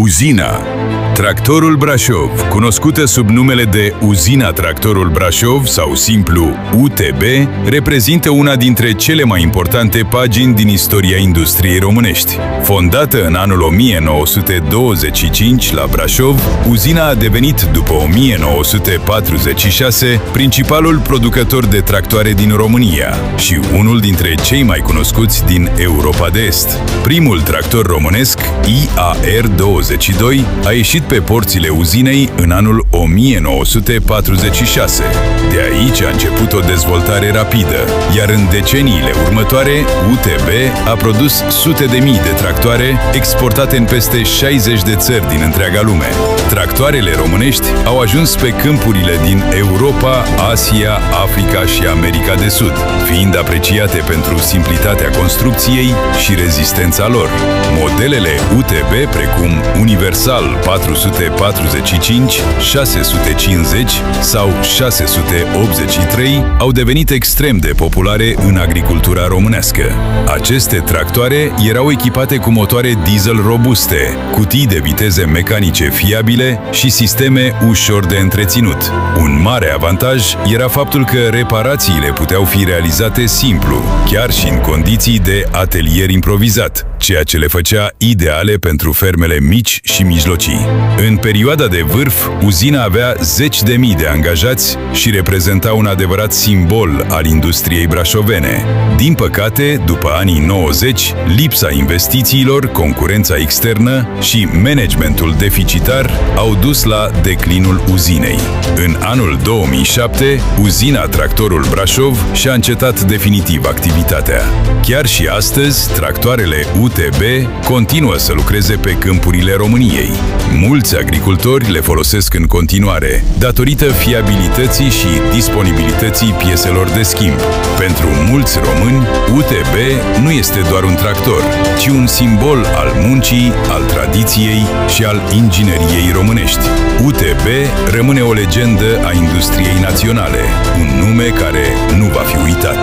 Uzina. Tractorul Brașov, cunoscută sub numele de Uzina Tractorul Brașov sau simplu UTB, reprezintă una dintre cele mai importante pagini din istoria industriei românești. Fondată în anul 1925 la Brașov, uzina a devenit după 1946 principalul producător de tractoare din România și unul dintre cei mai cunoscuți din Europa de Est. Primul tractor românesc, IAR-22, a ieșit pe porțile uzinei în anul 1946. De aici a început o dezvoltare rapidă, iar în deceniile următoare, UTB a produs sute de mii de tractoare exportate în peste 60 de țări din întreaga lume. Tractoarele românești au ajuns pe câmpurile din Europa, Asia, Africa și America de Sud, fiind apreciate pentru simplitatea construcției și rezistența lor. Modelele UTB, precum Universal 445, 650 sau 683, au devenit extrem de populare în agricultura românească. Aceste tractoare erau echipate cu motoare diesel robuste, cutii de viteze mecanice fiabile și sisteme ușor de întreținut. Un mare avantaj era faptul că reparațiile puteau fi realizate simplu, chiar și în condiții de atelier improvizat, ceea ce le făcea ideale pentru fermele mici și mijlocii. În perioada de vârf, uzina avea zeci de mii de angajați și reprezenta un adevărat simbol al industriei brașovene. Din păcate, după anii 90, lipsa investițiilor, concurența externă și managementul deficitar au dus la declinul uzinei. În anul 2007, uzina Tractorul Brașov și-a încetat definitiv activitatea. Chiar și astăzi, tractoarele UTB continuă să lucreze pe câmpurile României. Mulți agricultori le folosesc în continuare, datorită fiabilității și disponibilității pieselor de schimb. Pentru mulți români, UTB nu este doar un tractor, ci un simbol al muncii, al tradiției și al ingineriei românești. UTB rămâne o legendă a industriei naționale, un nume care nu va fi uitat.